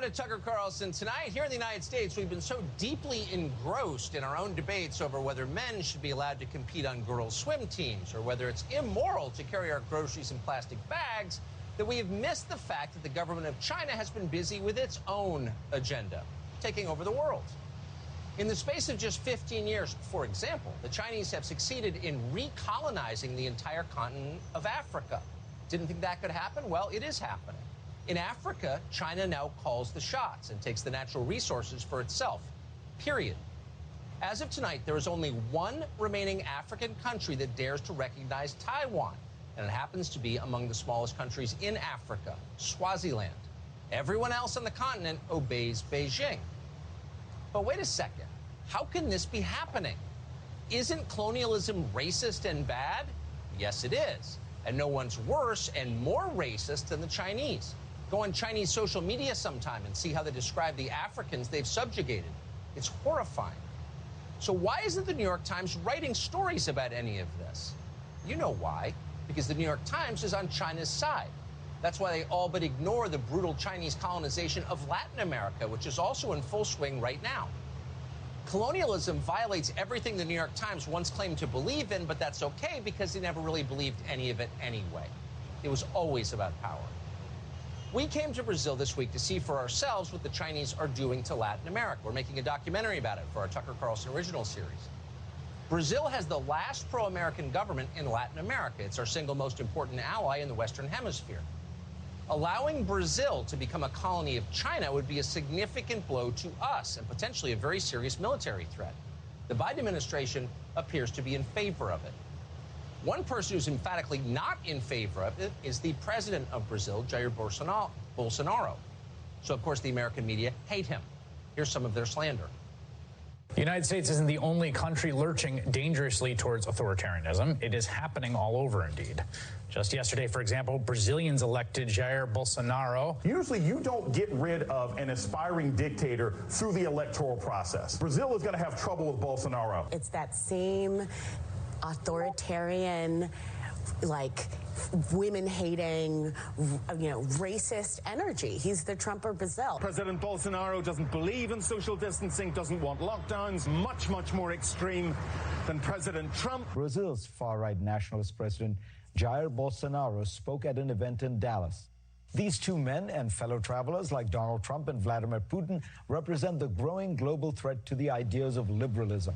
to Tucker Carlson tonight. Here in the United States, we've been so deeply engrossed in our own debates over whether men should be allowed to compete on girls' swim teams or whether it's immoral to carry our groceries in plastic bags that we have missed the fact that the government of China has been busy with its own agenda, taking over the world. In the space of just 15 years, for example, the Chinese have succeeded in recolonizing the entire continent of Africa. Didn't think that could happen? Well, it is happening. In Africa, China now calls the shots and takes the natural resources for itself, period. As of tonight, there is only one remaining African country that dares to recognize Taiwan, and it happens to be among the smallest countries in Africa, Swaziland. Everyone else on the continent obeys Beijing. But wait a second, how can this be happening? Isn't colonialism racist and bad? Yes, it is. And no one's worse and more racist than the Chinese. Go on Chinese social media sometime and see how they describe the Africans they've subjugated. It's horrifying. So why isn't the New York Times writing stories about any of this? You know why. Because the New York Times is on China's side. That's why they all but ignore the brutal Chinese colonization of Latin America, which is also in full swing right now. Colonialism violates everything the New York Times once claimed to believe in, but that's okay because they never really believed any of it anyway. It was always about power. We came to Brazil this week to see for ourselves what the Chinese are doing to Latin America. We're making a documentary about it for our Tucker Carlson original series. Brazil has the last pro-American government in Latin America. It's our single most important ally in the Western Hemisphere. Allowing Brazil to become a colony of China would be a significant blow to us and potentially a very serious military threat. The Biden administration appears to be in favor of it. One person who's emphatically not in favor of it is the president of Brazil, Jair Bolsonaro. So, of course, the American media hate him. Here's some of their slander. The United States isn't the only country lurching dangerously towards authoritarianism. It is happening all over, indeed. Just yesterday, for example, Brazilians elected Jair Bolsonaro. Usually you don't get rid of an aspiring dictator through the electoral process. Brazil is going to have trouble with Bolsonaro. It's that same authoritarian, like, women-hating, racist energy. He's the Trump of Brazil. President Bolsonaro doesn't believe in social distancing, doesn't want lockdowns, much more extreme than President Trump. Brazil's far-right nationalist president Jair Bolsonaro spoke at an event in Dallas. These two men and fellow travelers like Donald Trump and Vladimir Putin represent the growing global threat to the ideas of liberalism.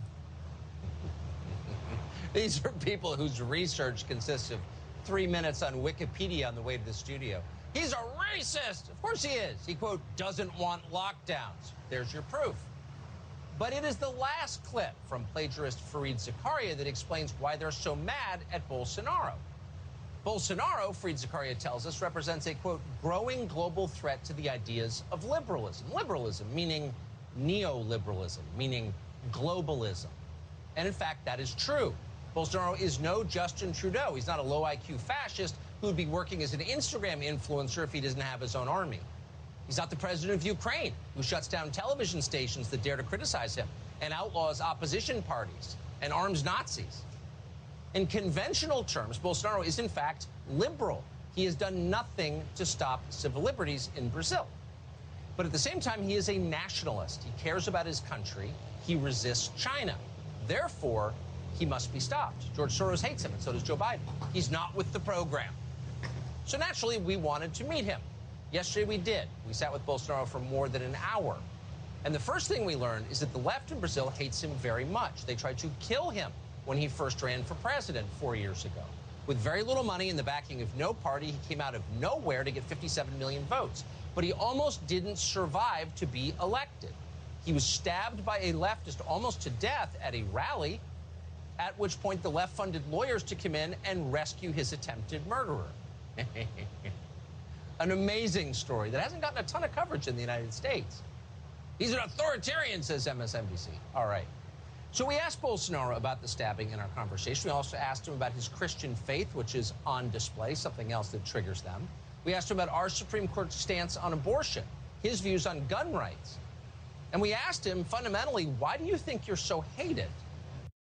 These are people whose research consists of 3 minutes on Wikipedia on the way to the studio. He's a racist! Of course he is. He, quote, doesn't want lockdowns. There's your proof. But it is the last clip from plagiarist Fareed Zakaria that explains why they're so mad at Bolsonaro. Bolsonaro, Fareed Zakaria tells us, represents a, quote, growing global threat to the ideas of liberalism. Liberalism, meaning neoliberalism, meaning globalism. And in fact, that is true. Bolsonaro is no Justin Trudeau. He's not a low-IQ fascist who would be working as an Instagram influencer if he doesn't have his own army. He's not the president of Ukraine, who shuts down television stations that dare to criticize him and outlaws opposition parties and arms Nazis. In conventional terms, Bolsonaro is, in fact, liberal. He has done nothing to stop civil liberties in Brazil. But at the same time, he is a nationalist. He cares about his country. He resists China. Therefore, he must be stopped. George Soros hates him, and so does Joe Biden. He's not with the program. So naturally, we wanted to meet him. Yesterday, we did. We sat with Bolsonaro for more than an hour. And the first thing we learned is that the left in Brazil hates him very much. They tried to kill him when he first ran for president 4 years ago. With very little money and the backing of no party, he came out of nowhere to get 57 million votes. But he almost didn't survive to be elected. He was stabbed by a leftist almost to death at a rally, at which point the left funded lawyers to come in and rescue his attempted murderer. An amazing story that hasn't gotten a ton of coverage in the United States. He's an authoritarian, says MSNBC. All right. So we asked Bolsonaro about the stabbing in our conversation. We also asked him about his Christian faith, which is on display, something else that triggers them. We asked him about our Supreme Court stance on abortion, his views on gun rights. And we asked him, fundamentally, why do you think you're so hated?